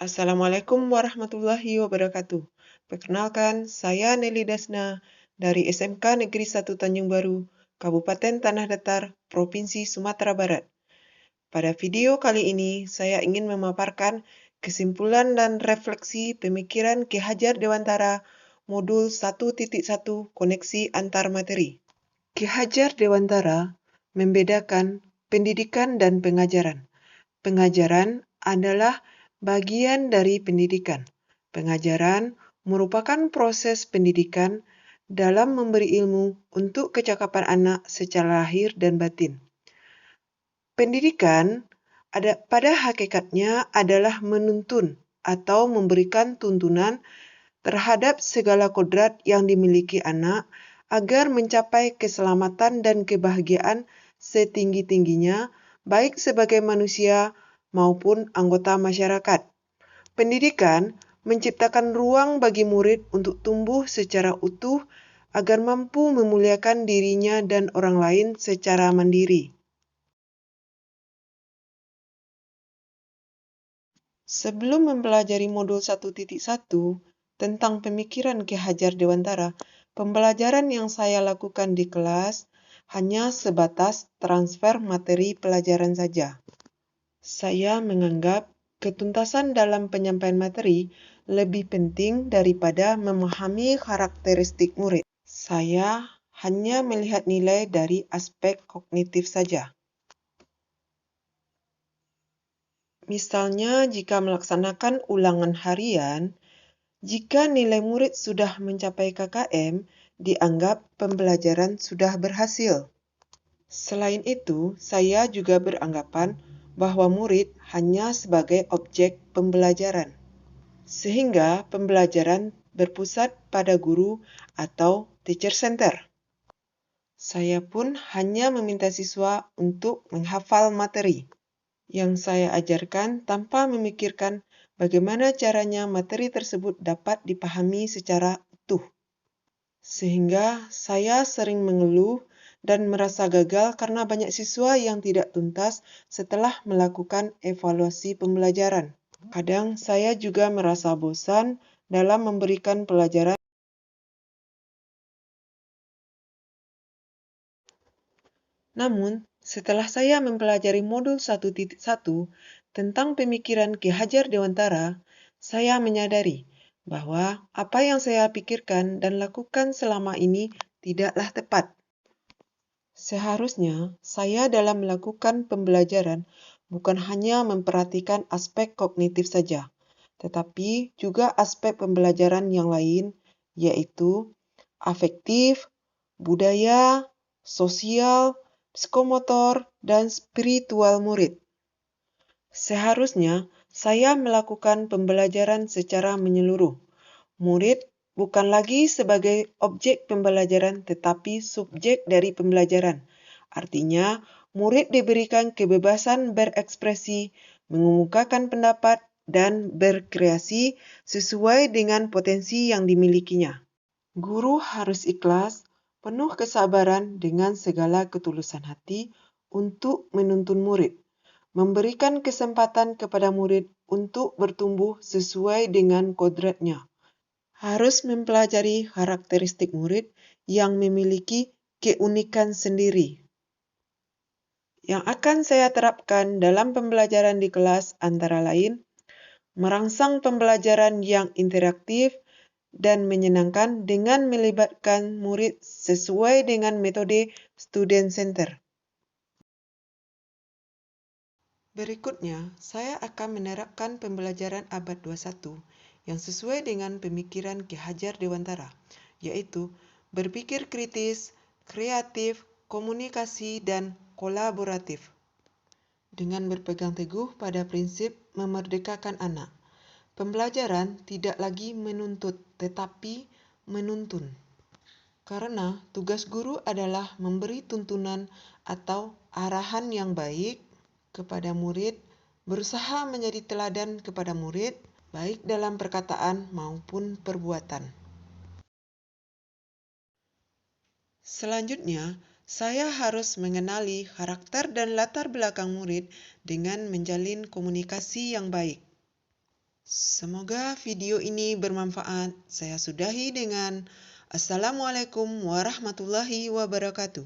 Assalamualaikum warahmatullahi wabarakatuh. Perkenalkan, saya Nelly Dasna dari SMK Negeri 1 Tanjung Baru, Kabupaten Tanah Datar, Provinsi Sumatera Barat. Pada video kali ini, saya ingin memaparkan kesimpulan dan refleksi pemikiran Ki Hajar Dewantara Modul 1.1 Koneksi Antar Materi. Ki Hajar Dewantara membedakan pendidikan dan pengajaran. Pengajaran adalah bagian dari pendidikan. Pengajaran merupakan proses pendidikan dalam memberi ilmu untuk kecakapan anak secara lahir dan batin. Pendidikan pada hakikatnya adalah menuntun atau memberikan tuntunan terhadap segala kodrat yang dimiliki anak agar mencapai keselamatan dan kebahagiaan setinggi-tingginya, baik sebagai manusia maupun anggota masyarakat. Pendidikan menciptakan ruang bagi murid untuk tumbuh secara utuh agar mampu memuliakan dirinya dan orang lain secara mandiri. Sebelum mempelajari modul 1.1 tentang pemikiran Ki Hajar Dewantara, pembelajaran yang saya lakukan di kelas hanya sebatas transfer materi pelajaran saja. Saya menganggap ketuntasan dalam penyampaian materi lebih penting daripada memahami karakteristik murid. Saya hanya melihat nilai dari aspek kognitif saja. Misalnya, jika melaksanakan ulangan harian, jika nilai murid sudah mencapai KKM, dianggap pembelajaran sudah berhasil. Selain itu, saya juga beranggapan bahwa murid hanya sebagai objek pembelajaran, sehingga pembelajaran berpusat pada guru atau teacher center. Saya pun hanya meminta siswa untuk menghafal materi yang saya ajarkan tanpa memikirkan bagaimana caranya materi tersebut dapat dipahami secara utuh. Sehingga saya sering mengeluh dan merasa gagal karena banyak siswa yang tidak tuntas setelah melakukan evaluasi pembelajaran. Kadang saya juga merasa bosan dalam memberikan pelajaran. Namun, setelah saya mempelajari modul 1.1 tentang pemikiran Ki Hajar Dewantara, saya menyadari bahwa apa yang saya pikirkan dan lakukan selama ini tidaklah tepat. Seharusnya saya dalam melakukan pembelajaran bukan hanya memperhatikan aspek kognitif saja, tetapi juga aspek pembelajaran yang lain, yaitu afektif, budaya, sosial, psikomotor, dan spiritual murid. Seharusnya saya melakukan pembelajaran secara menyeluruh. Murid bukan lagi sebagai objek pembelajaran tetapi subjek dari pembelajaran. Artinya, murid diberikan kebebasan berekspresi, mengemukakan pendapat, dan berkreasi sesuai dengan potensi yang dimilikinya. Guru harus ikhlas, penuh kesabaran dengan segala ketulusan hati untuk menuntun murid, memberikan kesempatan kepada murid untuk bertumbuh sesuai dengan kodratnya. Harus mempelajari karakteristik murid yang memiliki keunikan sendiri. Yang akan saya terapkan dalam pembelajaran di kelas antara lain, merangsang pembelajaran yang interaktif dan menyenangkan dengan melibatkan murid sesuai dengan metode student center. Berikutnya, saya akan menerapkan pembelajaran abad 21 yang sesuai dengan pemikiran Ki Hajar Dewantara, yaitu berpikir kritis, kreatif, komunikasi, dan kolaboratif. Dengan berpegang teguh pada prinsip memerdekakan anak, pembelajaran tidak lagi menuntut, tetapi menuntun. Karena tugas guru adalah memberi tuntunan atau arahan yang baik kepada murid, berusaha menjadi teladan kepada murid, baik dalam perkataan maupun perbuatan. Selanjutnya, saya harus mengenali karakter dan latar belakang murid dengan menjalin komunikasi yang baik. Semoga video ini bermanfaat. Saya sudahi dengan Assalamualaikum warahmatullahi wabarakatuh.